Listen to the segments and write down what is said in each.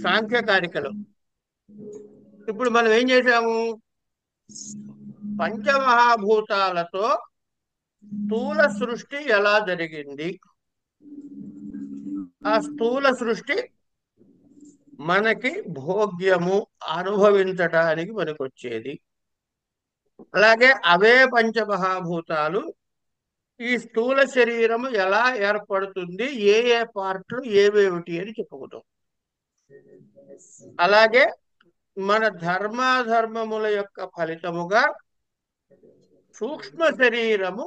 సాంఖ్యకారికలో. ఇప్పుడు మనం ఏం చేసాము? పంచమహాభూతాలతో స్థూల సృష్టి ఎలా జరిగింది, ఆ స్థూల సృష్టి మనకి భోగ్యము అనుభవించటానికి మనకొచ్చేది. అలాగే అవే పంచమహాభూతాలు ఈ స్థూల శరీరము ఎలా ఏర్పడుతుంది, ఏ ఏ పార్ట్లు ఏవేమిటి అని చెప్పుకుంటాం. అలాగే మన ధర్మాధర్మముల యొక్క ఫలితముగా సూక్ష్మ శరీరము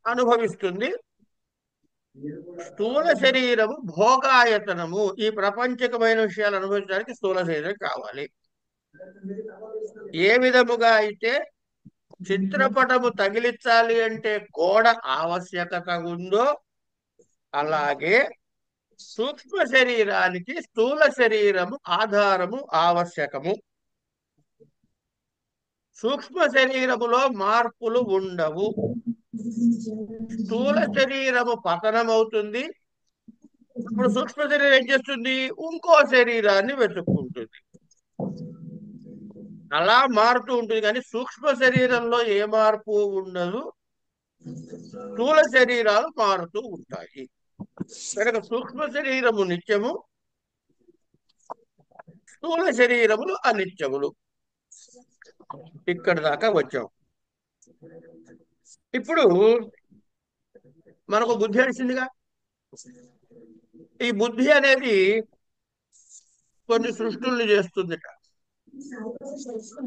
అనుభవిస్తుంది. స్థూల శరీరము భోగాయతనము, ఈ ప్రపంచకమైన విషయాలు అనుభవించడానికి స్థూల శరీరం కావాలి. ఏ విధముగా అయితే చిత్రపటము తగిలించాలి అంటే గోడ ఆవశ్యకత ఉందో, అలాగే సూక్ష్మ శరీరానికి స్థూల శరీరము ఆధారము ఆవశ్యకము. సూక్ష్మ శరీరములో మార్పులు ఉండవు. స్థూల శరీరము పతనమవుతుంది. ఇప్పుడు సూక్ష్మ శరీరం ఏం చేస్తుంది? ఇంకో శరీరాన్ని వెతుక్కుంటుంది. అలా మారుతూ ఉంటుంది. కానీ సూక్ష్మ శరీరంలో ఏ మార్పు ఉండదు, స్థూల శరీరాలు మారుతూ ఉంటాయి. కనుక సూక్ష్మ శరీరము నిత్యము, స్థూల శరీరములు అనిత్యములు. ఇక్కడ దాకా వచ్చాం. ఇప్పుడు మనకు బుద్ధి వచ్చిందిగా. ఈ బుద్ధి అనేది కొన్ని సృష్టుల్ని చేస్తుందిట.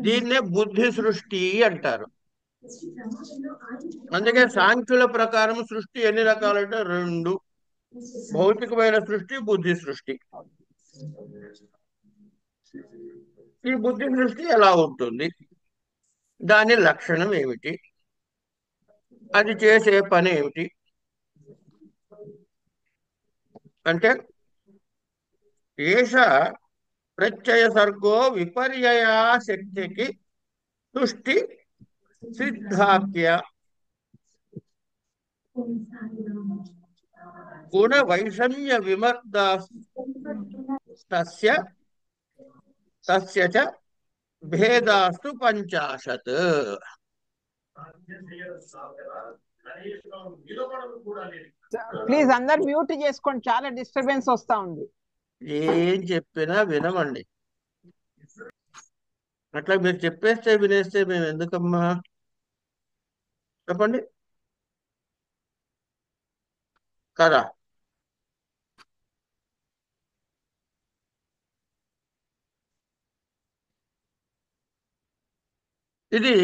దీన్నే బుద్ధి సృష్టి అంటారు. అందుకే సాంఖ్యుల ప్రకారం సృష్టి ఎన్ని రకాలంటే రెండు: భౌతికమైన సృష్టి, బుద్ధి సృష్టి. ఈ బుద్ధి సృష్టి ఎలా ఉంటుంది, దాని లక్షణం ఏమిటి, అది చేసే పని ఏమిటి అంటే, ఏష ప్రత్యయ సర్గో విపర్యయా శక్తికి సృష్టి సిద్ధాఖ్య గుణ వైషమ్య విమర్ద తస్య తస్య చ భేదాస్తు పంచాశత్. ప్లీజ్ అందరు మ్యూట్ చేసుకోండి, చాలా డిస్టర్బెన్స్ వస్తా ఉంది. ఏం చెప్పినా వినమండి. అట్లా మీరు చెప్పేస్తే వినేస్తే మేము ఎందుకమ్మా? చెప్పండి కదా. ఇది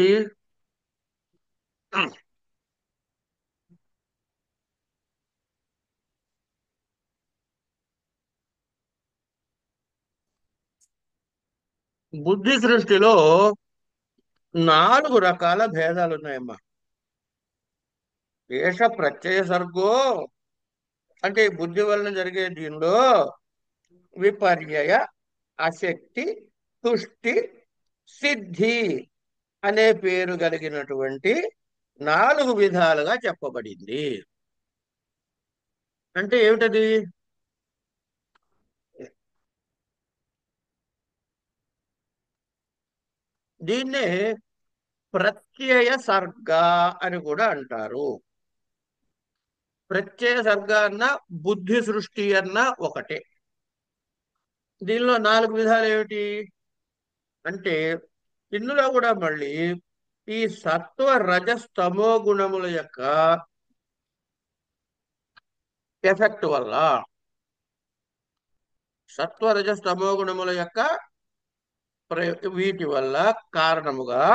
బుద్ధి సృష్టిలో 4 రకాల భేదాలు ఉన్నాయమ్మా. ఏష ప్రత్యయ సర్గో అంటే ఈ బుద్ధి వలన జరిగే దీనిలో విపర్యయ, అశక్తి, తుష్టి, సిద్ధి అనే పేరు కలిగినటువంటి 4 విధాలుగా చెప్పబడింది. అంటే ఏమిటది? దీన్నే ప్రత్యయ సర్గ అని కూడా అంటారు. ప్రత్యయ సర్గ అన్న బుద్ధి సృష్టి అన్న ఒకటే. దీనిలో 4 విధాలు ఏమిటి అంటే, ఇందులో కూడా మళ్ళీ ఈ సత్వ రజస్తమో గుణముల యొక్క ఎఫెక్ట్ వల్ల, సత్వ రజస్తమో గుణముల యొక్క వీటి వల్ల కారణముగా,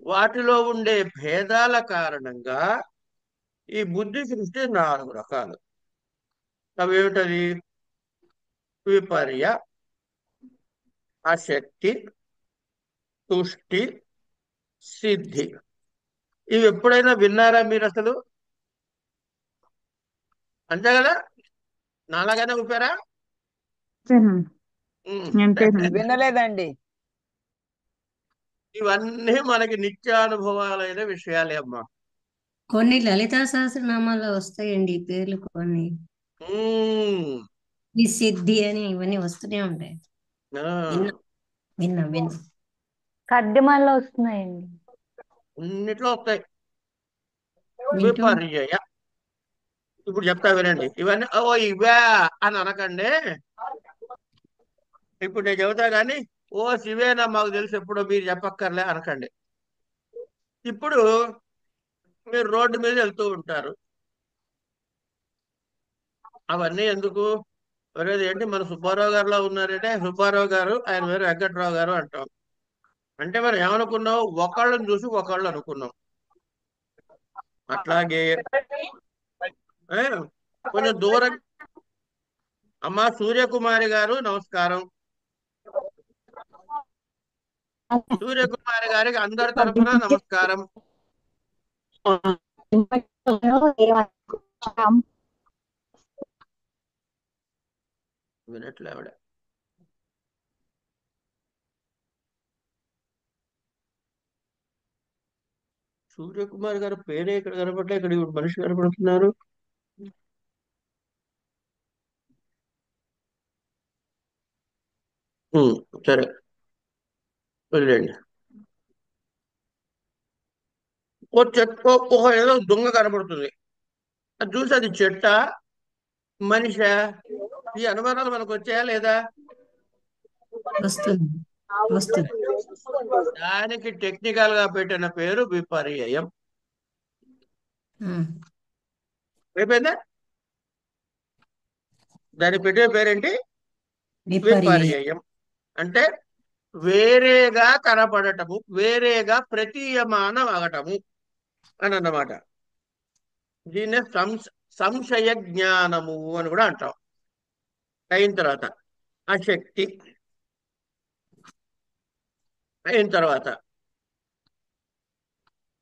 వాటిలో ఉండే భేదాల కారణంగా ఈ బుద్ధి సృష్టి 4 రకాలు. అవేమిటది? విపర్య, అశక్తి, తుష్టి, సిద్ధి. ఇవి ఎప్పుడైనా విన్నారా మీరు అసలు? అంతే కదా, నాలాగానే ఊపారా? వినలేదండి. ఇవన్నీ మనకి నిత్యానుభవాలైన విషయాలే అమ్మా. కొన్ని లలితా సహస్రనామాల్లో వస్తాయండి ఈ పేర్లు కొన్ని. ఈ సిద్ధి అని ఇవన్నీ వస్తూనే ఉంటాయి. ఆ, విన్నా విన్నా. ఖడ్గమాల్లో వస్తున్నాయండి. అన్నిట్లో వస్తాయి. వింటూ విపర్యయ. ఇప్పుడు చెప్తా వినండి. ఇవన్నీ ఓ ఇవే అని అనకండి. ఇప్పుడు నేను చెబుతా కానీ ఓ శివేనా మాకు తెలుసు ఎప్పుడో మీరు చెప్పక్కర్లే అనకండి. ఇప్పుడు మీరు రోడ్డు మీద వెళ్తూ ఉంటారు. అవన్నీ ఎందుకు? ఒరేది ఏంటి మన సుబ్బారావు గారిలో ఉన్నారంటే సుబ్బారావు గారు, ఆయన వేరు వెంకట్రావు గారు అంటాం. అంటే మనం ఏమనుకున్నాం? ఒకళ్ళని చూసి ఒకళ్ళు అనుకున్నాం. అట్లాగే ఏ, కొంచెం దూరం. అమ్మా సూర్యకుమారి గారు నమస్కారం. సూర్యకుమారి గారికి అందరి తరఫున నమస్కారం. వినట్లే ఆవిడ. సూర్యకుమార్ గారు పేరే ఇక్కడ కనపడలే, ఇక్కడ ఇప్పుడు మనిషి కనపడుతున్నారు. సరే వెళ్ళండి. ఓ చెట్టు ఒక ఏదో దొంగ కనపడుతుంది. అది చూసి అది చెట్ట మనిషా? ఈ అనుమానాలు మనకు వచ్చాయా లేదా? వస్తుంది. దానికి టెక్నికల్ గా పెట్టిన పేరు విపర్యయం. అయిపోయిందా? దానికి పెట్టిన పేరేంటి? విపర్యయం. అంటే వేరేగా కనపడటము, వేరేగా ప్రతీయమానం అవటము అని అన్నమాట. దీన్నే సంశయ జ్ఞానము అని కూడా అంటాం. అయిన తర్వాత అశక్తి. అయిన తర్వాత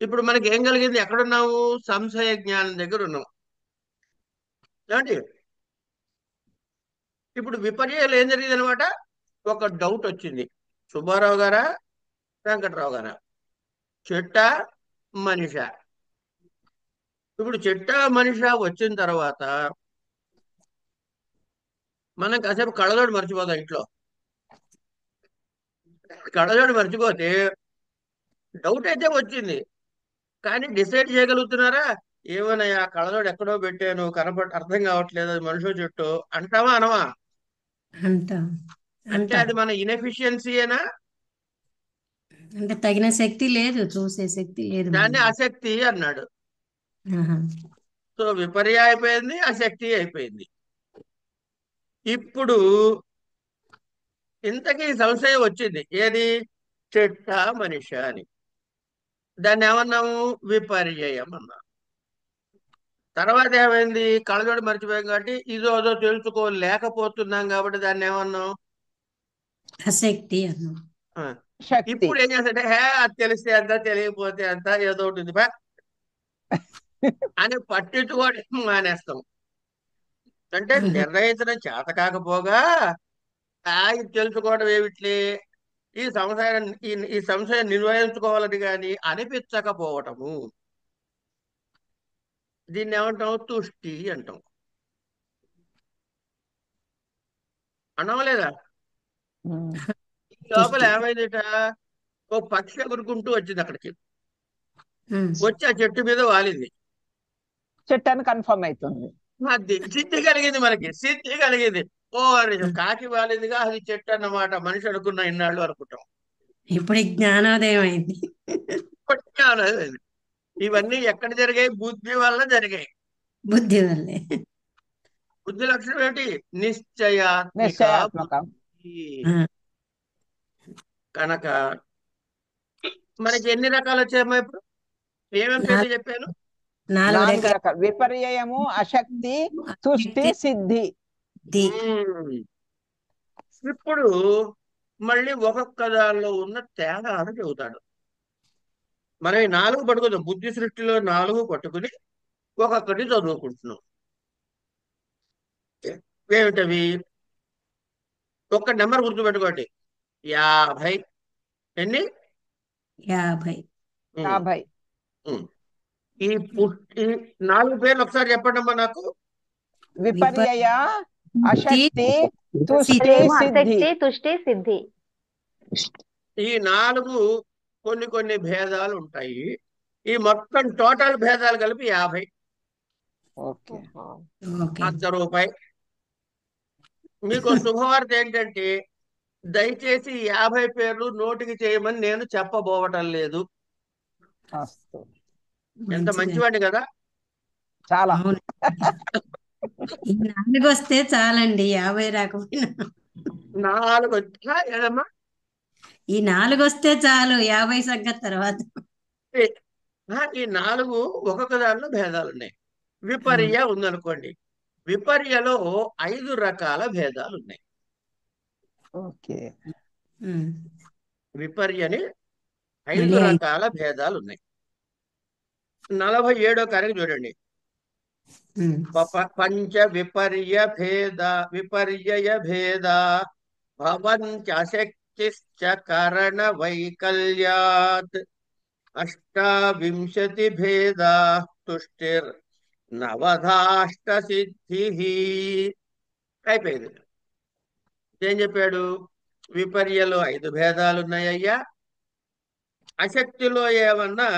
ఇప్పుడు మనకి ఏం కలిగింది? ఎక్కడున్నాము? సంశయ జ్ఞానం దగ్గర ఉన్నాం. ఏమండి? ఇప్పుడు విపర్యాలు ఏం జరిగింది అనమాట? ఒక డౌట్ వచ్చింది. సుబ్బారావు గారా వెంకట్రావు గారా? చెట్ట మనిష? ఇప్పుడు చెట్ట మనిష వచ్చిన తర్వాత మనం కాసేపు కళ్ళజోడు మర్చిపోతాం. ఇంట్లో కళ్ళజోడు మర్చిపోతే డౌట్ అయితే వచ్చింది, కానీ డిసైడ్ చేయగలుగుతున్నారా? ఏమోనయ్యా కళ్ళజోడు ఎక్కడో పెట్టాను, అర్థం కావట్లేదు, అది మనిషో చెట్టు అంటావా అనవా? అంటే అది మన ఇన్ఎఫిషియన్సీయేనా? అంటే తగిన శక్తి లేదు, చూసే శక్తి లేదు. దాన్ని ఆసక్తి అన్నాడు. సో విపర్య అయిపోయింది, ఆసక్తి అయిపోయింది. ఇప్పుడు ఇంతకీ సంశయం వచ్చింది. ఏది? చెట్ట మనిష అని. దాన్ని ఏమన్నాము? విపర్యయం అన్నాం. తర్వాత ఏమైంది? కళ్ళజోడు మర్చిపోయాం కాబట్టి ఇదో అదో తెలుసుకోలేకపోతున్నాం కాబట్టి దాన్ని ఏమన్నాం? ఆసక్తి అన్నాం. ఇప్పుడు ఏం చేస్తాంటే అది తెలిస్తే అంత, తెలియకపోతే అంత, ఏదో ఉంటుంది బా అని పట్టించుకోవడం మానేస్తాం. అంటే నిర్ణయించడం చేత కాకపోగా ఇది తెలుసుకోవడం ఏమిట్లే, ఈ సంశయం నిర్వహించుకోవాలని కానీ అనిపించకపోవటము. దీన్ని ఏమంటాం? తుష్టి అంటాం. అన్నావా లేదా? లోపల ఏమైందిట? ఓ పక్షి ఎగురుకుంటూ వచ్చింది అక్కడికి. వచ్చి ఆ చెట్టు మీద వాలింది. చెట్టు అని కన్ఫర్మ్ అవుతుంది. అది సిద్ధి కలిగింది, మనకి సిద్ధి కలిగింది. ఓ కాకి వాలిందిగా, అది చెట్టు అన్నమాట. మనిషి అనుకున్న ఇన్నాళ్ళు అనుకుంటాం. ఇప్పుడు జ్ఞానోదయం అయింది. ఇవన్నీ ఎక్కడ జరిగాయి? బుద్ధి వల్ల జరిగాయి. బుద్ధి వల్లే. బుద్ధి లక్షణం ఏంటి? నిశ్చయాత్మక బుద్ధి. కనుక మనకి ఎన్ని రకాలు వచ్చాయమ్మా? ఇప్పుడు ఏమేమి పేర్లు చెప్పాను? 4 రకాలు. విపర్యయము, అశక్తి, తుష్టి, సిద్ధి. ఇప్పుడు మళ్ళీ ఒక్కొక్క దానిలో ఉన్న తేడాను చెబుతాడు. మనం ఈ 4 పట్టుకుందాం. బుద్ధి సృష్టిలో 4 పట్టుకుని ఒక్కొక్కటి చదువుకుంటున్నాం. ఏమిటవి? ఒక్క నెంబర్ గుర్తుపెట్టుకోండి. 50. ఎన్ని? 50. ఈ 4 పేర్లు ఒకసారి చెప్పండి అమ్మా నాకు. విపర్యయ, అశక్తి, తుష్టి, అదేమో సిద్ధి. అశక్తి, తుష్టి, సిద్ధి. ఈ 4 కొన్ని కొన్ని భేదాలు ఉంటాయి. ఈ మొత్తం టోటల్ భేదాలు కలిపి 50. ఓకే. ఓకే. 100 రూపాయి. మీకు శుభవార్త ఏంటంటే దయచేసి 50 పేర్లు నోటికి చేయమని నేను చెప్పబోవటం లేదు. అస్తు. ఎంత మంచిదే. మంచివాడిని కదా. చాలా. అవును. ఈ 4 వస్తే చాలండి, 50 రాకపోయినా. 4 వచ్చా ఏదమ్మా? ఈ 4 వస్తే చాలు, 50 సంగతి తర్వాత. ఈ 4 ఒక్కొక్క దానిలో భేదాలు ఉన్నాయి. విపర్య ఉందనుకోండి, విపర్యలో 5 రకాల భేదాలు ఉన్నాయి. ఓకే. ఉమ్. విపర్యని 5 మళ్ళీ రకాల భేదాలు ఉన్నాయి. 47వ కారికి చూడండి. ఉమ్. పంచ విపర్య భేద విపర్యయ భేద భవంత్యశక్తిశ్చ కరణ వైకల్యాత్ అష్టావింశతి భేదా తుష్టిర్ నవధాష్ట సిద్ధి. అయిపోయింది. ఏం చెప్పాడు? విపర్యలో 5 భేదాలు ఉన్నాయ్యా. అశక్తిలో ఏమన్నా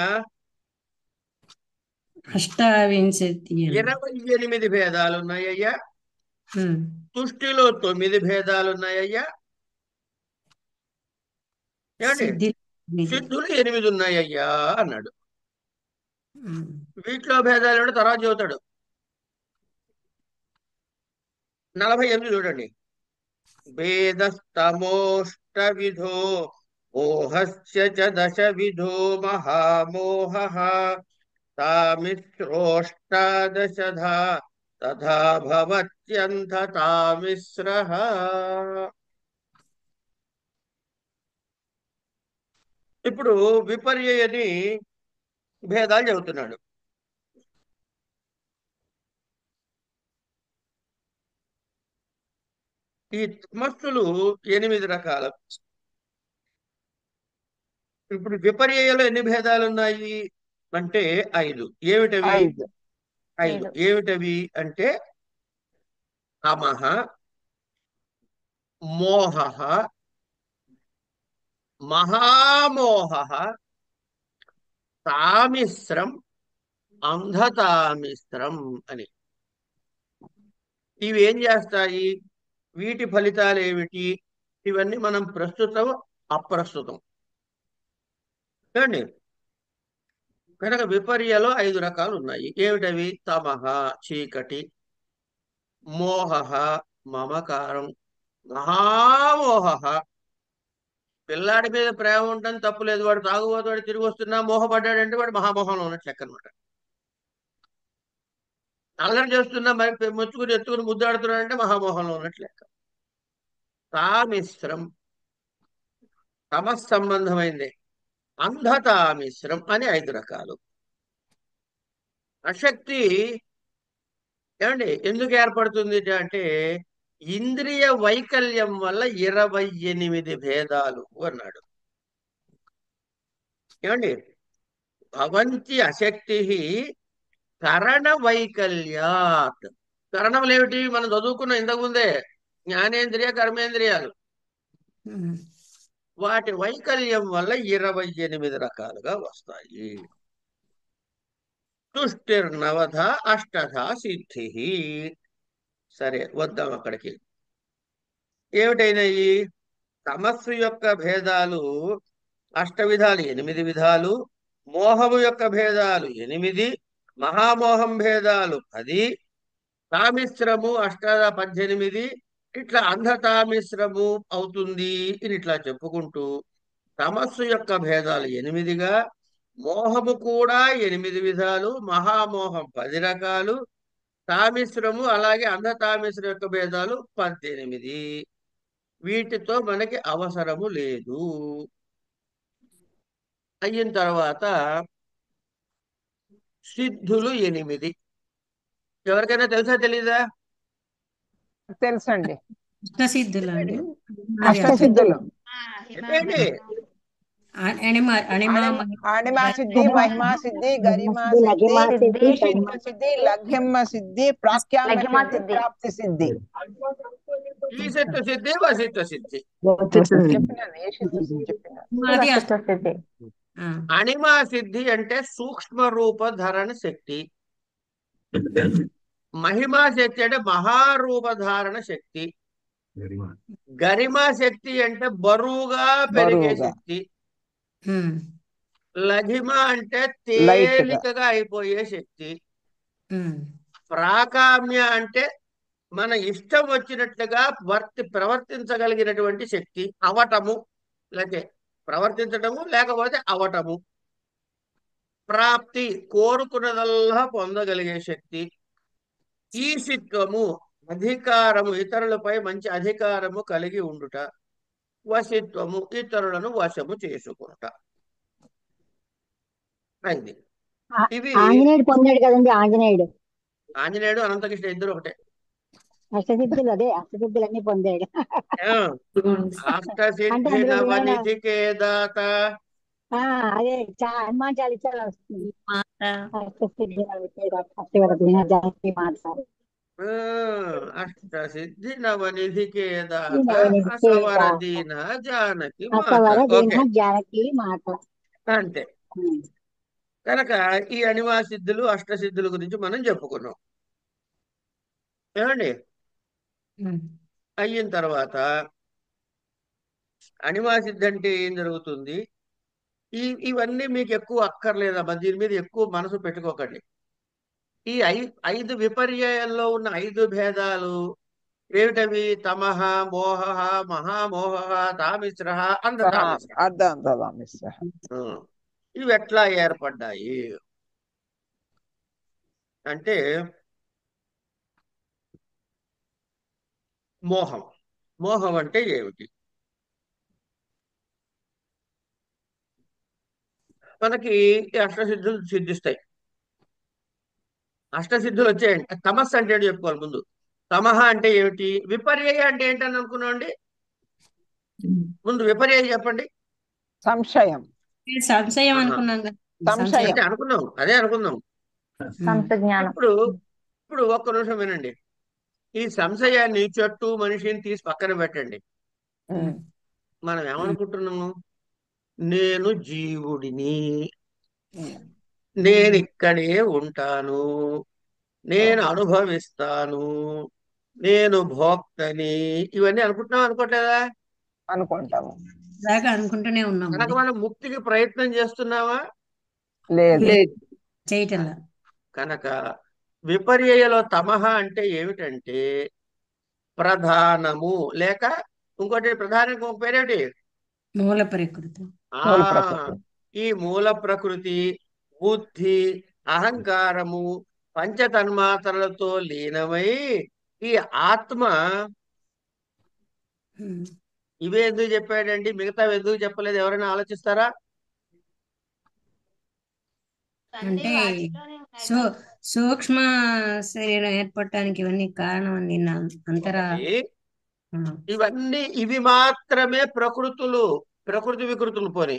అష్టావింశతి. 28 భేదాలు ఉన్నాయ్యా. ఉమ్. తుష్టిలో 9 భేదాలు ఉన్నాయ్యా. ఏమండి? సిద్ధి. సిద్ధులు 8 ఉన్నాయ్యా అన్నాడు. ఉమ్. వీటిలో భేదాలు ఏంటో తర్వాత చెబుతాడు. 48 చూడండి. భేదస్తమోష్ట విధో మోహస్య చ 10 విధో మహామోహః తామిశ్రోష్టాదశధా తథా భవత్యంతతామిశ్రః. ఇప్పుడు విపర్యయని భేదాలు చెబుతున్నాడు. ఈ తమస్సులు 8 రకాలు. ఇప్పుడు విపర్యయలో ఎన్ని భేదాలు ఉన్నాయి అంటే 5. ఏమిటవి? 5. 5 ఏమిటవి అంటే తమః, మోహః, మహామోహః, తామిశ్రం, అంధతామిశ్రం అని. ఇవి ఏం చేస్తాయి? వీటి ఫలితాలు ఏమిటి? ఇవన్నీ మనం ప్రస్తుతం అప్రస్తుతం చూడండి. కనుక విపర్యలో 5 రకాలు ఉన్నాయి. ఏమిటవి? తమః చీకటి, మోహః మమకారం, మహామోహః పిల్లాడి మీద ప్రేమ ఉంటుంది, తప్పులేదు. వాడు తాగుబోతాడు, తిరిగి వస్తున్నా మోహపడ్డాడంటే వాడు మహామోహంలో ఉన్నట్టు లెక్క అనమాట. అల్లరి చేస్తున్నా మరి ముచ్చుకుని ఎత్తుకుని ముద్దాడుతున్నాడంటే మహామోహంలో ఉన్నట్టు లెక్క. తామిశ్రం తమస్ సంబంధమైంది. అంధతామిశ్రం అని 5 రకాలు. అశక్తి ఏమండి ఎందుకు ఏర్పడుతుంది అంటే ఇంద్రియ వైకల్యం వల్ల 28 భేదాలు అన్నాడు. ఏమండి? భవంతి అశక్తి కరణ వైకల్యాత్. కరణములు ఏమిటి? మనం చదువుకున్న ఇంతకుముందే జ్ఞానేంద్రియ, కర్మేంద్రియాలు. ఉమ్. వాటి వైకల్యం వల్ల 28 రకాలుగా వస్తాయి. తుష్టిర్నవధ అష్టధ సిద్ధి. సరే, వద్దాం అక్కడికి. ఏమిటైనాయి? తమస్సు యొక్క భేదాలు 8 విధాలు, 8 విధాలు. మోహము యొక్క భేదాలు 8, మహామోహం భేదాలు 10, తామిశ్రము 18. ఇట్లా అంధతామిశ్రము అవుతుంది. ఇది ఇట్లా చెప్పుకుంటూ తమస్సు యొక్క భేదాలు 8గా, మోహము కూడా 8 విధాలు, మహామోహం 10 రకాలు, తామిశ్రము అలాగే అంధతామిశ్రం యొక్క భేదాలు 18. వీటితో మనకి అవసరము లేదు. అయిన తర్వాత సిద్ధులు 8. ఎవరికైనా తెలుసా తెలీదా? తెలుసండి. అష్టసిద్ధులు అండి. అష్టసిద్ధులు. చెప్పండి. అణిమ అణిమ అణిమ సిద్ధి, మహిమా సిద్ధి, గరిమా సిద్ధి, లఘిమా సిద్ధి, ఈషిత్వ సిద్ధి, లఘ్యమ్మ సిద్ధి, ప్రాఖ్యామ్య లఘిమా సిద్ధి, సిద్ధి. ప్రాప్తి సిద్ధి. ఈశత్వ సిద్ధి వసిత్వ సిద్ధి. చెప్పినాను, ఈషిత్వ సిద్ధి చెప్పినాను. అది వసిత్వ సిద్ధి. ఆ, అణిమా సిద్ధి అంటే సూక్ష్మ రూప ధారణ శక్తి. మహిమా శక్తి అంటే మహారూప ధారణ శక్తి. గరిమా శక్తి అంటే బరువుగా పెరిగే బరువుగా. శక్తి. ఉమ్, లఘిమ అంటే లైట్ గా. తేలికగా అయిపోయే శక్తి. ఉమ్, ప్రాకామ్య అంటే మన ఇష్టం వచ్చినట్లుగా ప్రవర్తించగలిగినటువంటి శక్తి. అవటము లేకపోతే ప్రవర్తించటము, లేకపోతే అవటము. ప్రాప్తి కోరుకున్నదల్లా పొందగలిగే శక్తి. ఈశిత్వము అధికారము, ఇతరులపై మంచి అధికారము కలిగి ఉండుట. వశిత్వము ఇతరులను వశము చేసుకునుట. అయింది. ఇవి ఆంజనేయుడు పొందాడు కదండి, ఆంజనేయుడు ఆంజనేయుడు అనంతకృష్ణ ఇద్దరు ఒకటే. అష్టసిద్ధులు, అదే అష్టసిద్ధులన్నీ పొందాడు. ఆ, అంటే అష్టసిద్ధి అందులో ఏమైనా నవనిధికే దాత. అదే హనుమాన్ చాలీసాలో వస్తుంది. మాట అష్టసిద్ధి అష్టవరదిన జానకి మాత ఆ, అష్టసిద్ధి నవనిధికే దాత నవనిధికే అసవర దాత దీన జానకి మాత. అష్టవరదిన ఓకే, జానకి మాత. అంతే. కనుక ఈ అణిమా సిద్ధులు అష్టసిద్ధుల గురించి మనం చెప్పుకున్నాం. ఏమండి? ఉమ్, అయిన తర్వాత అణిమా సిద్ధి అంటే ఏం జరుగుతుంది? ఇవన్నీ మీకు ఎక్కువ అక్కర్లేదమ్మా, దీని మీద ఎక్కువ మనసు పెట్టుకోకండి. ఈ 5 విపర్యయంలో ఉన్న 5 భేదాలు ఏమిటవి? తమః, మోహ, మహామోహ, తామిశ్ర, అంధతామిశ్ర. అర్ధాంతరామిశ్ర. ఇవి ఎట్లా ఏర్పడ్డాయి అంటే, మోహం. మోహం అంటే ఏమిటి? మనకి ఈ అష్టసిద్ధులు సిద్ధిస్తాయి. అష్టసిద్ధులు వచ్చాయండి. తమస్సు అంటే ఏంటి చెప్పుకోవాలి ముందు. తమః అంటే ఏమిటి? విపర్యయ అంటే ఏంటని అనుకున్నామండి? ముందు విపర్యయ చెప్పండి. సంశయం. సంశయం ఆహా. అనుకున్నాం కదా. సంశయం. అంటే అనుకున్నాం, అదే అనుకుందాం. సంతజ్ఞానం. ఇప్పుడు ఇప్పుడు ఒక్క నిమిషం వినండి. ఈ సంశయాన్ని, చెట్టు, మనిషిని తీసి పక్కన పెట్టండి. మనం ఏమనుకుంటున్నాము? నేను జీవుడిని, నేను ఇక్కడే ఉంటాను, నేను అనుభవిస్తాను, నేను భోక్తని, ఇవన్నీ అనుకుంటున్నాం అనుకోవట్లేదా? అనుకుంటాము. దాకా అనుకుంటూనే ఉన్నాం కనుక మనం ముక్తికి ప్రయత్నం చేస్తున్నావా? లేదు. చేయటంలా. కనుక విపర్యయలో తమః అంటే ఏమిటంటే ప్రధానము, లేక ఇంకోటి ప్రధానం పేరేమిటి? మూల ప్రకృతి. మూల ప్రకృతి. ఈ మూల ప్రకృతి, బుద్ధి, అహంకారము, పంచతన్మాత్రలతో లీనమై ఈ ఆత్మ. ఇవే ఎందుకు చెప్పాడండి, మిగతా ఎందుకు చెప్పలేదు? ఎవరైనా ఆలోచిస్తారా? అంటే సూక్ష్మ శరీరం ఏర్పడటానికి ఇవన్నీ కారణం అని నిన్న అంతరా. ఇవి మాత్రమే ప్రకృతి వికృతులు. పోని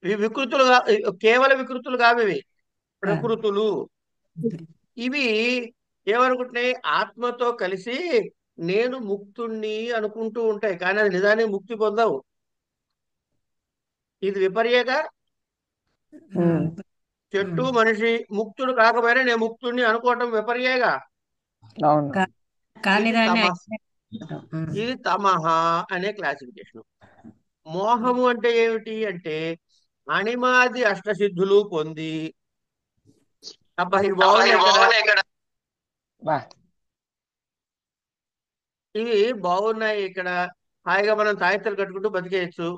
ఇవి వికృతులు కేవల వికృతులు కావు, ఇవి ప్రకృతులు. ఇవి ఏమనుకుంటున్నాయి? ఆత్మతో కలిసి నేను ముక్తుణ్ణి అనుకుంటూ ఉంటాయి, కానీ అది నిజానికి ముక్తి పొందవు. ఇది విపర్యగా. చెట్టు, మనిషి ముక్తుడు కాకపోయినా నేను ముక్తుణ్ణి అనుకోవటం విపర్యగా. అవును. కానీ ఇది తమః అనే క్లాసిఫికేషన్. మోహము అంటే ఏమిటి అంటే అణిమాది అష్టసిద్ధులు పొంది, అబ్బా ఇవి బాగున్నాయి ఇక్కడ, ఇవి బాగున్నాయి ఇక్కడ, హాయిగా మనం తాయితలు కట్టుకుంటూ బతికేయచ్చు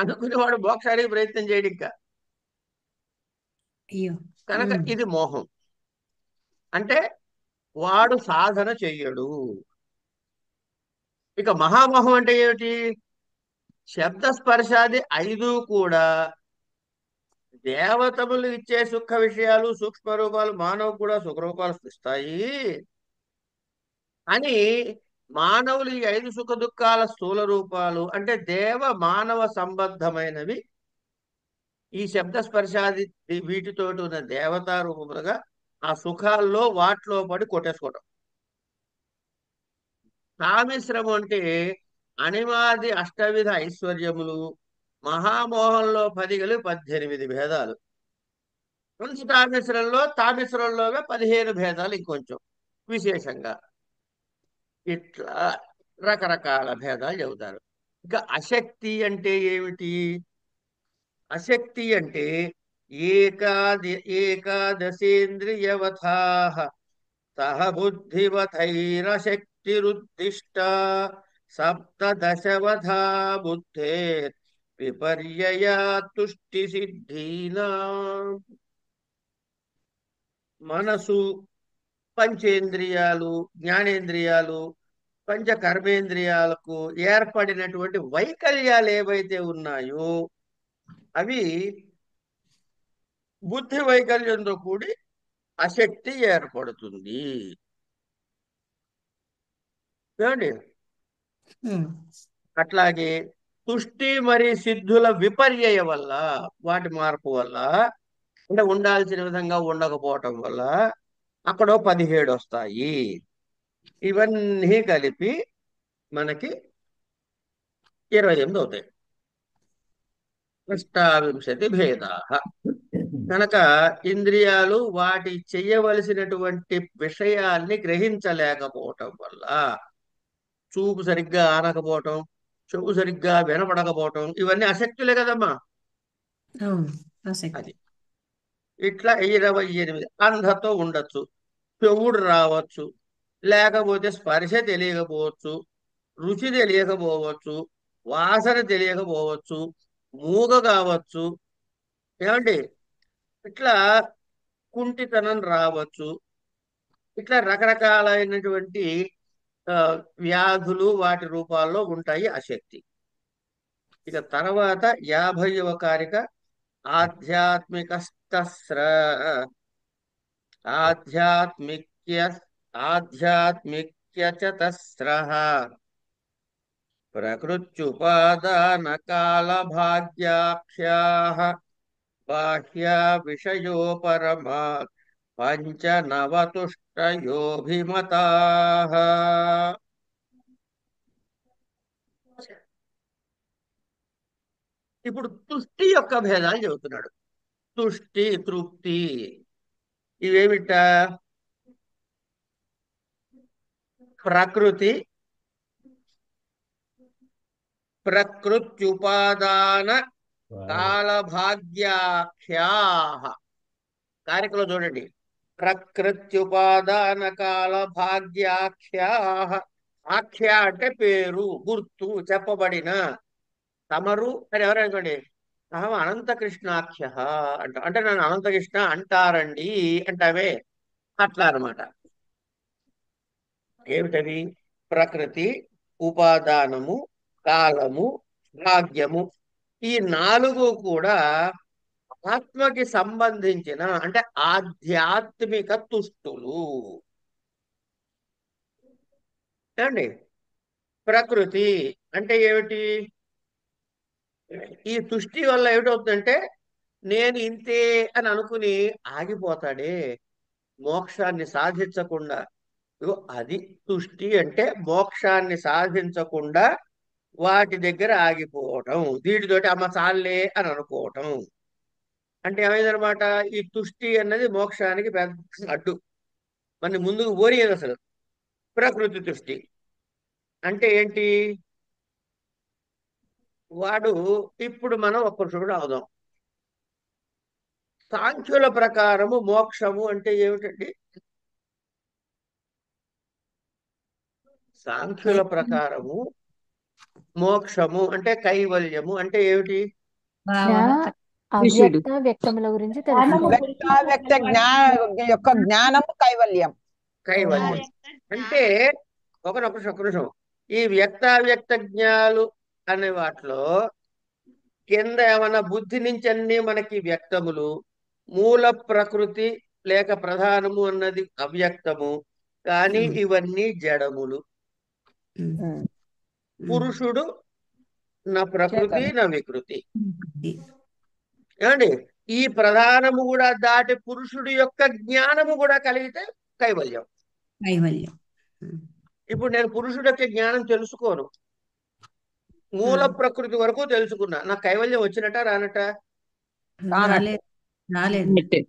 అనుకునేవాడు మోక్షానికి ప్రయత్నం చేయడు ఇంకా. కనుక ఇది మోహం. అంటే వాడు సాధన చెయ్యడు. ఇక మహామోహం అంటే ఏమిటి? శబ్ద స్పర్శాది 5 కూడా దేవతములు ఇచ్చే సుఖ విషయాలు, సూక్ష్మ రూపాలు, మానవు కూడా సుఖ రూపాలు ఇస్తాయి అని మానవులు ఈ 5 సుఖ దుఃఖాల స్థూల రూపాలు అంటే దేవ మానవ సంబద్ధమైనవి. ఈ శబ్ద స్పర్శాది వీటితోటి ఉన్న దేవతా రూపములుగా ఆ సుఖాల్లో వాటిలో పడి కొట్టేసుకోవటం. కామిశ్రమం అంటే అణిమాది అష్టవిధ ఐశ్వర్యములు, మహామోహంలో 10 కలిపి 18 భేదాలు. తామిశ్రంలోగా 15 భేదాలు ఇంకొంచెం విశేషంగా. ఇట్లా రకరకాల భేదాలు చెబుతారు. ఇంకా అశక్తి అంటే ఏమిటి? అశక్తి అంటే ఏకాదశేంద్రియవథా సహ బుద్ధివథైరశక్తిరుద్దిష్ట సప్తదశవథా బుద్ధే విపర్యయా తుష్టి సిద్ధీనా. మనసు, పంచేంద్రియాలు, జ్ఞానేంద్రియాలు, పంచ కర్మేంద్రియాలకు ఏర్పడినటువంటి వైకల్యాలు ఏవైతే ఉన్నాయో అవి బుద్ధి వైకల్యంతో కూడి అశక్తి ఏర్పడుతుంది. ఏమండి? అట్లాగే తుష్టి మరి సిద్ధుల విపర్యయ వల్ల, వాటి మార్పు వల్ల, అంటే ఉండాల్సిన విధంగా ఉండకపోవటం వల్ల అక్కడో 17 వస్తాయి. ఇవన్నీ కలిపి మనకి 28 అవుతాయి. అష్టావింశతి భేదా. కనుక ఇంద్రియాలు వాటి చెయ్యవలసినటువంటి విషయాల్ని గ్రహించలేకపోవటం వల్ల, చూపు సరిగ్గా ఆనకపోవటం, చెవు సరిగ్గా వినపడకపోవటం, ఇవన్నీ అశక్తులే కదమ్మా. అవును, ఆసక్తి. అది ఇట్లా 28. అంధతో ఉండొచ్చు, చెవుడు రావచ్చు, లేకపోతే స్పర్శ తెలియకపోవచ్చు, రుచి తెలియకపోవచ్చు, వాసన తెలియకపోవచ్చు, మూగ కావచ్చు. ఏమండి? ఇట్లా కుంటితనం రావచ్చు. ఇట్లా రకరకాలైనటువంటి ఆ, వ్యాధులు వాటి రూపాల్లో ఉంటాయి అశక్తి. ఇక తర్వాత 50వ కారిక ఆధ్యాత్మికస్తస్ర ఆధ్యాత్మిక్య ఆధ్యాత్మిక్యచతస్రః ప్రకృత్యుపాదాన కాల భాగ్యాఖ్యాః బాహ్య విషయో పరమా పంచనవతుష్టయోభిమతాః. ఇప్పుడు తుష్టి యొక్క భేదాలు చెబుతున్నాడు. తుష్టి, తృప్తి ఇవేమిట? ప్రకృత్యుపాదాన కాలభాగ్యాఖ్యాః. కారికలో చూడండి, ప్రకృత్యుపాదాన కాలభాగ్యాఖ్యాః. ఆఖ్య అంటే పేరు, గుర్తు, చెప్పబడిన. తమరు అని ఎవరు అనుకోండి, అహం అనంతకృష్ణాఖ్య అంట, అంటే నన్ను అనంతకృష్ణ అంటారండి అంటావే, అట్లా అనమాట. ఏమిటవి? ప్రకృతి, ఉపాదానము, కాలము, భాగ్యము. ఈ 4 కూడా ఆత్మకి సంబంధించిన అంటే ఆధ్యాత్మిక తుష్టులు. ఏమండి? ప్రకృతి అంటే ఏమిటి? ఈ తుష్టి వల్ల ఏమిటవుతుందంటే నేను ఇంతే అని అనుకుని ఆగిపోతాడే, మోక్షాన్ని సాధించకుండా. ఇగో అది తుష్టి అంటే, మోక్షాన్ని సాధించకుండా వాటి దగ్గర ఆగిపోవటం, వీటితోటి అమ్మ చాలే అని అనుకోవటం. అంటే ఏమైందనమాట, ఈ తుష్టి అన్నది మోక్షానికి పెద్ద అడ్డు, మన ముందుకు పోనీయదు అసలు. ప్రకృతి తుష్టి అంటే ఏంటి? వాడు ఇప్పుడు మనం ఒక్కరు అవుదాం. సాంఖ్యుల ప్రకారము మోక్షము అంటే ఏమిటండి? సాంఖ్యుల ప్రకారము మోక్షము అంటే కైవల్యము అంటే ఏమిటి? భావన అవ్యక్త వ్యక్తముల గురించి తెలుసుకోవాలి. వ్యక్తావ్యక్త యొక్క జ్ఞానము కైవల్యం. కైవల్యం అంటే ఒక నిమిషం. ఈ వ్యక్తావ్యక్త జ్ఞాలు అనే వాటిలో కింద ఏమన్నా బుద్ధి నుంచి అన్ని మనకి వ్యక్తములు, మూల ప్రకృతి లేక ప్రధానము అన్నది అవ్యక్తము, కానీ ఇవన్నీ జడములు. ఉమ్, ఉమ్. ఉమ్. పురుషుడు నా ప్రకృతి చేతన నా వికృతి. ఇది ఏమండి? ఈ ప్రధానము కూడా దాటి పురుషుడి యొక్క జ్ఞానము కూడా కలిగితే కైవల్యం. కైవల్యం. ఉమ్, ఇప్పుడు నేను పురుషుడి యొక్క జ్ఞానం తెలుసుకోను, మూల ఉమ్. ప్రకృతి వరకు తెలుసుకున్నా, నాకు కైవల్యం వచ్చినట్ట రానట? రానట్టే. రాలేదు, రాలేదు. ఉన్నట్టే.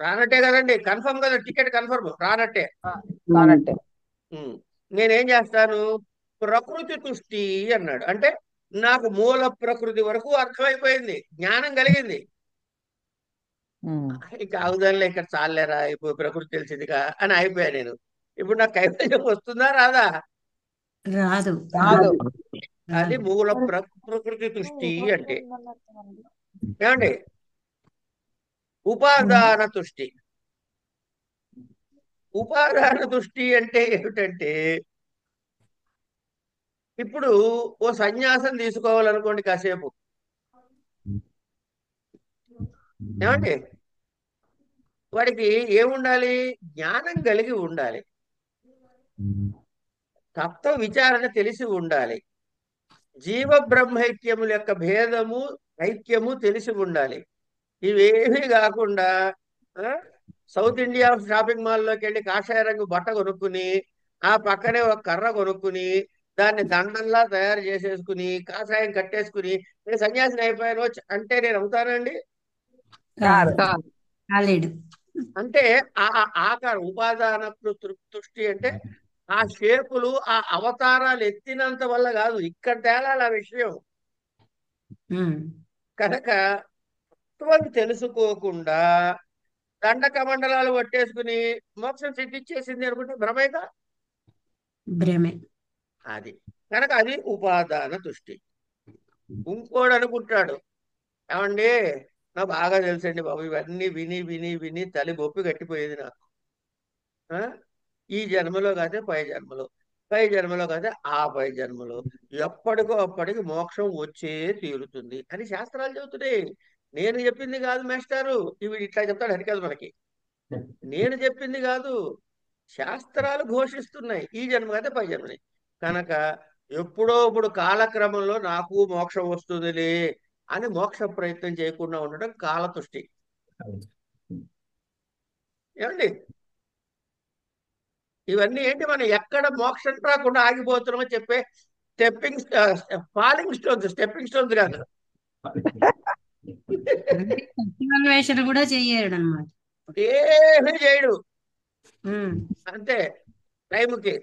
రానట్టే కదండి, కన్ఫర్మ్ కదా, టికెట్ కన్ఫర్మ్, రానట్టే. ఆ, కానట్టే. ఉమ్. నేనేం చేస్తాను? ప్రకృతి తుష్టి అన్నాడు అంటే నాకు మూల ప్రకృతి వరకు అర్థమైపోయింది, జ్ఞానం కలిగింది. ఉమ్. ఇక అవుదానిలే, ఇక్కడ చాలేరా, ఇప్పుడు ప్రకృతి తెలిసిందిగా అని అయిపోయా నేను. ఇప్పుడు నాకు కైవల్యం వస్తుందా రాదా? రాదు, రాదు. అది రాదు. మూల ప్రకృతి తుష్టి అంటే. ఏమండి? ఉపాదాన తుష్టి. ఉపాదాన తుష్టి అంటే ఏమిటంటే, ఇప్పుడు ఓ సన్యాసం తీసుకోవాలనుకోండి కాసేపు, ఏమండి? వాడికి ఏముండాలి? జ్ఞానం కలిగి ఉండాలి, తత్వ విచారణ తెలిసి ఉండాలి, జీవ బ్రహ్మైక్యముల యొక్క భేదము ఐక్యము తెలిసి ఉండాలి. ఇవేమీ కాకుండా ఆ, సౌత్ ఇండియా షాపింగ్ మాల్లోకి వెళ్ళి కాషాయ రంగు బట్ట కొనుక్కుని, ఆ పక్కనే ఒక కర్ర కొనుక్కుని, దాన్ని దండంలా తయారు చేసేసుకుని, కాషాయం కట్టేసుకుని నేను సన్యాసిని అయిపోయాను అంటే నేను అవుతానండి? కాదు. కాదు, కాలేడు. అంటే ఆ ఆకారం ఉపాదాన దృష్టి అంటే ఆ షేపులు ఆ అవతారాలు ఎత్తినంత వల్ల కాదు, ఇక్కడ తేలాలి ఆ విషయం. ఉమ్, కనుక తత్వాన్ని తెలుసుకోకుండా దండక మండలాలు పట్టేసుకుని మోక్షం సిద్ధిచ్చేసింది అనుకుంటే భ్రమేగా. భ్రమే. అది కనుక అది ఉపాదాన దృష్టి. ఇంకోడు అనుకుంటాడు, ఏమండి నాకు బాగా తెలుసండి బాబు, ఇవన్నీ విని విని విని తలి బొప్పి కట్టిపోయేది నాకు. ఆ? ఈ జన్మలో కాదే పై జన్మలో, పై జన్మలో కాదే ఆ పై జన్మలో, ఎప్పటికో అప్పటికి మోక్షం వచ్చే తీరుతుంది అని శాస్త్రాలు చెబుతున్నాయి. నేను చెప్పింది కాదు మేస్టారు. ఇవి ఇట్లా చెప్తాడు హరికథ మనకి. నేను చెప్పింది కాదు, శాస్త్రాలు ఘోషిస్తున్నాయి ఈ జన్మ కాదే పై జన్మని. కనుక ఎప్పుడో ఇప్పుడు కాలక్రమంలో నాకు మోక్షం వస్తుందిలే అని మోక్ష ప్రయత్నం చేయకుండా ఉండడం కాలతుష్టి. ఏమండి? ఇవన్నీ ఏంటి, మనం ఎక్కడ మోక్షం రాకుండా ఆగిపోతున్నామో చెప్పే stepping falling stones, stepping stones కాదు. అంటే తత్వాన్వేషణ కూడా చెయ్యడు అనమాట. ఏమీ చేయడు, అంతే టైంకి.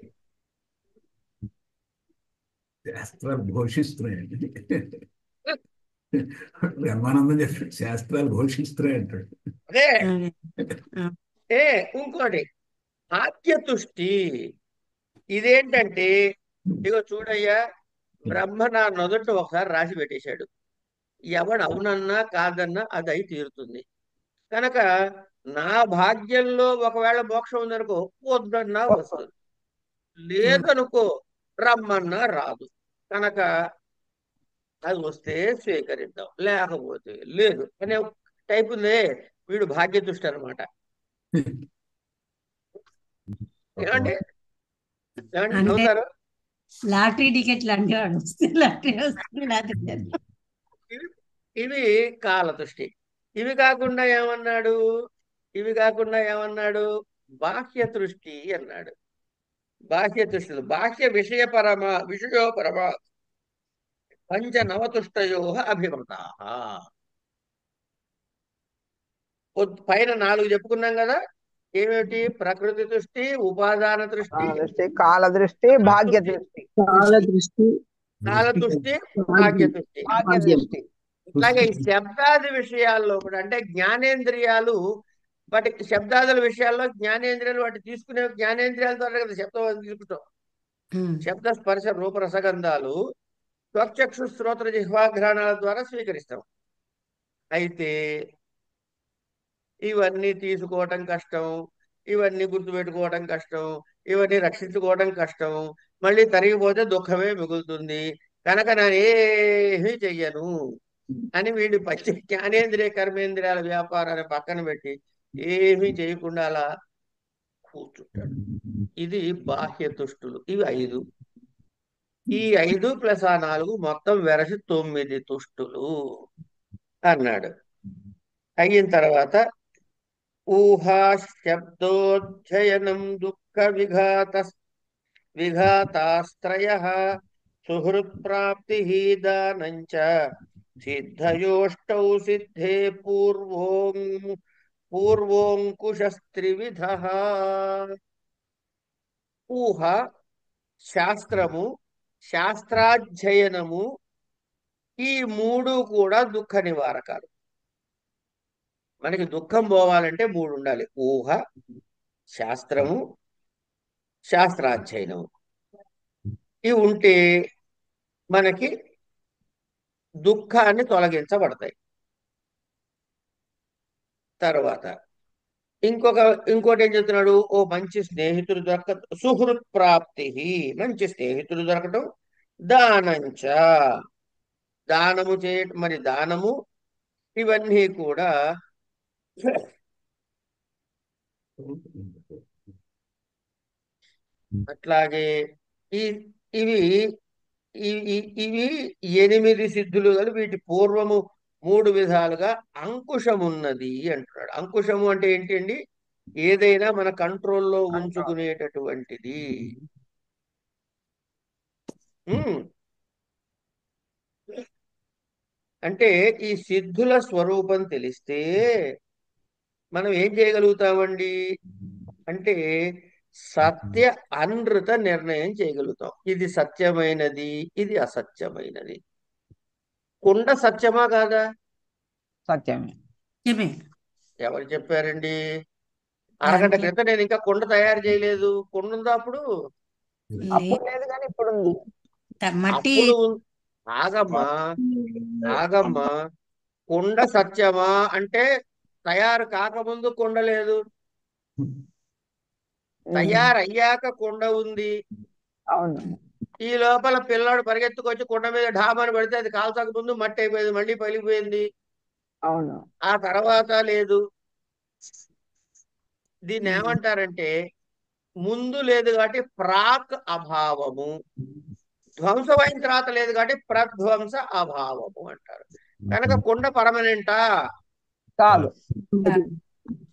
శాస్త్రాలు ఘోషిస్తున్నాయండి. బ్రహ్మానందం చెప్పాడు శాస్త్రాలు ఘోషిస్తున్నాయి అంటాడు. అదే. అదే. ఇంకోటి ఆద్యతుష్టి. ఇదేంటంటే, ఇగో చూడయ్యా, బ్రహ్మ నా నొదట ఒకసారి రాసి పెట్టేశాడు, ఎవడు అవునన్నా కాదన్నా అది అయి తీరుతుంది. కనుక నా భాగ్యంలో ఒకవేళ మోక్షం ఉందనుకో, వద్దన్నా వస్తుంది, లేదనుకో రమ్మన్నా రాదు. కనుక అది వస్తే స్వీకరిద్దాం, లేకపోతే లేదు అనే టైప్ ఉందే. వీడు భాగ్యదుష్టి అనమాట. ఏమండి? ఏమండి అంటే నవ్వుతారు? లాటరీ టికెట్లు అంటే వాడు వస్తే లాటరీ వస్తుంది, లాటరీ ఇవి ఇవి కాలదృష్టి. ఇవి కాకుండా ఏమన్నాడు? ఇవి కాకుండా ఏమన్నాడు? బాహ్య దృష్టి అన్నాడు. బాహ్య దృష్టిలో బాహ్య విషయోపరమ పంచ నవతుష్టయో అభిమతా. పైన 4 చెప్పుకున్నాం కదా, ఏమిటి? ప్రకృతి దృష్టి, ఉపాదాన దృష్టి, దృష్టి, కాల దృష్టి, భాగ్య దృష్టి. కాల దృష్టి, కాల దృష్టి, భాగ్య దృష్టి. భాగ్య భాగ్యం. దృష్టి. ఇట్లాగే ఈ శబ్దాది విషయాల్లో కూడా, అంటే జ్ఞానేంద్రియాలు, వాటి శబ్దాదుల విషయాల్లో జ్ఞానేంద్రియాలు వాటి తీసుకునే జ్ఞానేంద్రియాల ద్వారా కదా శబ్దం తీసుకుంటాం. శబ్ద స్పర్శ రూప రసగంధాలు త్వక్చక్షు శ్రోత్ర జిహ్వాఘ్రాణాల ద్వారా స్వీకరిస్తాం. అయితే ఇవన్నీ తీసుకోవటం కష్టం, ఇవన్నీ గుర్తుపెట్టుకోవటం కష్టం, ఇవన్నీ రక్షించుకోవడం కష్టం, మళ్ళీ తరిగిపోతే దుఃఖమే మిగులుతుంది, కనుక నేను ఏమీ చెయ్యను అని వీడి పచ్చి జ్ఞానేంద్రియ కర్మేంద్రియాల వ్యాపారాన్ని పక్కన పెట్టి ఏమీ చేయకుండా అలా కూర్చుంటాడు. ఇది బాహ్య దుష్టులు. ఇవి 5. ఈ 5 ప్లస్ ఆ 4 మొత్తం వెరసి 9 తుష్టులు అన్నాడు. అయిన తర్వాత ఊహా శబ్దోధ్యయనం దుఃఖ విఘాతాస్త్రయ సుహృత్ప్రాప్తి దానంచ సిద్ధయోష్టౌ సిద్ధే పూర్వోంకుశస్త్రివిధ. ఊహ, శాస్త్రము, శాస్త్రాధ్యయనము, ఈ మూడు కూడా దుఃఖ నివారకాలు. మనకి దుఃఖం పోవాలంటే మూడు ఉండాలి: ఊహ, శాస్త్రము, శాస్త్రాధ్యయనము. ఇవి ఉంటే మనకి దుఃఖాన్ని తొలగించబడతాయి. తర్వాత ఇంకోటి ఏం చెప్తున్నాడు? ఓ మంచి స్నేహితుడు సుహృత్ ప్రాప్తి, మంచి స్నేహితుడు దొరకటం, దానంచ, దానము మరి దానము, ఇవన్నీ కూడా అట్లాగే ఈ ఇవి ఇవి 8 సిద్ధులు గల వీటి పూర్వము 3 విధాలుగా అంకుశమున్నది అంటున్నాడు. అంకుశము అంటే ఏంటి అండి? ఏదైనా మన కంట్రోల్లో ఉంచుకునేటటువంటిది. అంటే ఈ సిద్ధుల స్వరూపం తెలిస్తే మనం ఏం చేయగలుగుతామండి అంటే సత్య అనృత నిర్ణయం చేయగలుగుతాం. ఇది సత్యమైనది, ఇది అసత్యమైనది. కుండ సత్యమా కాదా? సత్యమే. నిజమే. ఎవరు చెప్పారండి? అరగంట క్రితం నేను ఇంకా కుండ తయారు చేయలేదు. కుండ ఉందా అప్పుడు? అప్పుడు లేదు కానీ ఇప్పుడు ఉంది. మట్టి అప్పుడు ఆగమ్మా, ఆగమ్మా. కుండ సత్యమా అంటే తయారు కాకముందు కుండ లేదు, తయారయ్యాక కుండ ఉంది. అవును. ఈ లోపల పిల్లాడు పరిగెత్తుకొచ్చి కుండ మీద ఢాబాను పెడితే అది కాల్చక ముందు మట్టి అయిపోయింది, మళ్ళీ పగిలిపోయింది. అవును. ఆ తర్వాత లేదు. దీన్ని ఏమంటారంటే ముందు లేదు కాబట్టి ప్రాక్ అభావము, ధ్వంసమైన తర్వాత లేదు కాబట్టి ప్రధ్వంస అభావము అంటారు. కనుక కుండ పర్మనెంటా? కాదు.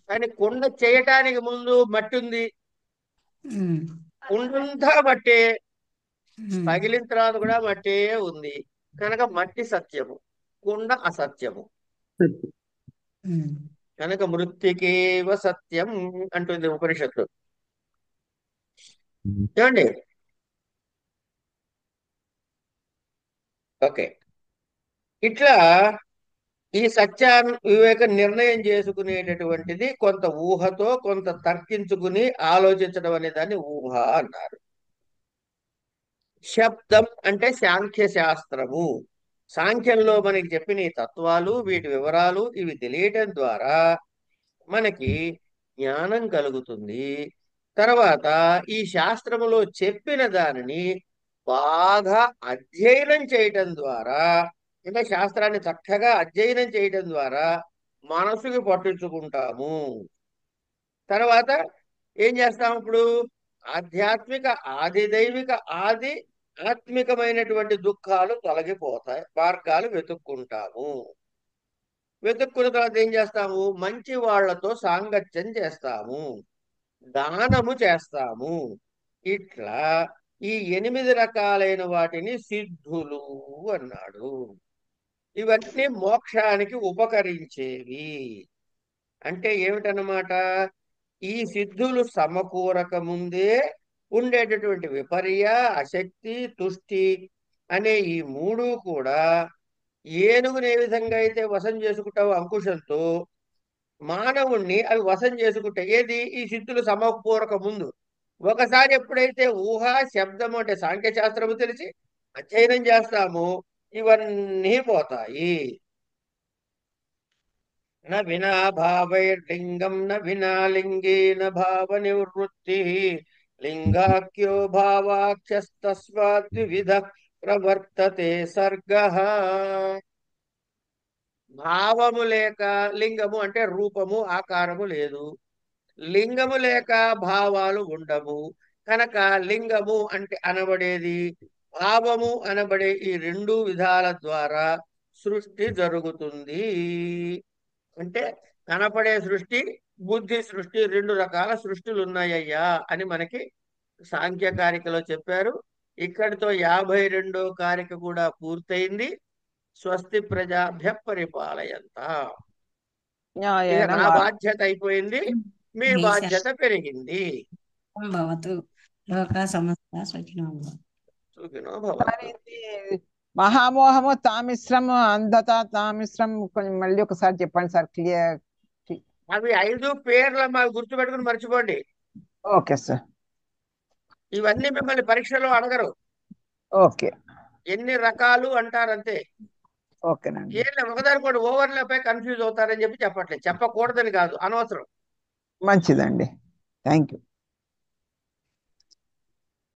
కానీ కుండ చేయటానికి ముందు మట్టి ఉంది, కుండంతా మట్టే, పగిలిన తర్వాత కూడా మట్టే ఉంది. కనుక మట్టి సత్యము, కుండ అసత్యము. కనుక మృత్తికేవ సత్యం అంటుంది ఉపనిషత్తు. ఏమండి? ఓకే. ఇట్లా ఈ సత్యాన్ని వివేక నిర్ణయం చేసుకునేటటువంటిది కొంత ఊహతో, కొంత తర్కించుకుని ఆలోచించడం అనే దాన్ని ఊహ అన్నారు. శబ్దం అంటే సాంఖ్య శాస్త్రము. సాంఖ్యంలో మనకి చెప్పిన ఈ తత్వాలు, వీటి వివరాలు, ఇవి తెలియటం ద్వారా మనకి జ్ఞానం కలుగుతుంది. తర్వాత ఈ శాస్త్రములో చెప్పిన దానిని బాగా అధ్యయనం చేయటం ద్వారా, ఇంకా శాస్త్రాన్ని చక్కగా అధ్యయనం చేయటం ద్వారా మనసుకి పట్టించుకుంటాము. తర్వాత ఏం చేస్తాము? ఇప్పుడు ఆధ్యాత్మిక, ఆదిదైవిక, ఆది ఆత్మికమైనటువంటి దుఃఖాలు తొలగిపోతాయి, మార్గాలు వెతుక్కుంటాము. వెతుక్కున్న తర్వాత ఏం చేస్తాము? మంచి వాళ్లతో సాంగత్యం చేస్తాము, దానము చేస్తాము. ఇట్లా ఈ 8 రకాలైన వాటిని సిద్ధులు అన్నాడు. ఇవన్నీ మోక్షానికి ఉపకరించేవి. అంటే ఏమిటన్నమాట? ఈ సిద్ధులు సమకూరక ముందే ఉండేటటువంటి విపర్య, అశక్తి, తుష్టి అనే ఈ 3 కూడా ఏనుగుని ఏ విధంగా అయితే వశం చేసుకుంటావో అంకుశంతో, మానవుణ్ణి అవి వశం చేసుకుంటాయి. ఏది? ఈ సిద్ధులు సమకూరక ముందు. ఒకసారి ఎప్పుడైతే ఊహ, శబ్దము అంటే సాంఖ్యశాస్త్రము తెలిసి అధ్యయనం చేస్తామో ఇవన్నీ పోతాయి. న వినా భావైర్లింగం న వినా లింగేన భావ నివృత్తి లింగాఖ్యో భావాఖ్యస్తస్మాత్ ద్విధ ప్రవర్తతే సర్గః. భావము లేక లింగము అంటే రూపము, ఆకారము లేదు. లింగము లేక భావాలు ఉండవు. కనుక లింగము అంటే అనబడేది భావము అనబడే ఈ రెండు విధాల ద్వారా సృష్టి జరుగుతుంది. అంటే కనపడే సృష్టి, బుద్ధి సృష్టి, రెండు రకాల సృష్టిలు ఉన్నాయ్యా అని మనకి సాంఖ్య కారికలో చెప్పారు. ఇక్కడితో 52వ కారిక కూడా పూర్తయింది. స్వస్తి ప్రజాభ్య పరిపాలయంత. ఇక నా బాధ్యత అయిపోయింది, మీ బాధ్యత పెరిగింది. భవతు లోక సమస్త సుఖినో భవంతు. సుఖినో భవంతు. మహామోహము తామిశ్రం, అంధత తామిశ్రం, కొంచెం మళ్ళీ ఒకసారి చెప్పండి సార్, క్లియర్. అవి 5 పేర్లు మాకు గుర్తుపెట్టుకుని మర్చిపోండి. Okay sir. ఇవన్నీ మిమ్మల్ని పరీక్షలో అడగరు. ఓకే. ఎన్ని రకాలు అంటారంతే. ఓకేనండి. ఏం ఒకదాని కూడా ఓవర్లపై కన్ఫ్యూజ్ అవుతారని చెప్పి చెప్పట్లేదు, చెప్పకూడదని కాదు, అనవసరం. మంచిదండి. Thank you.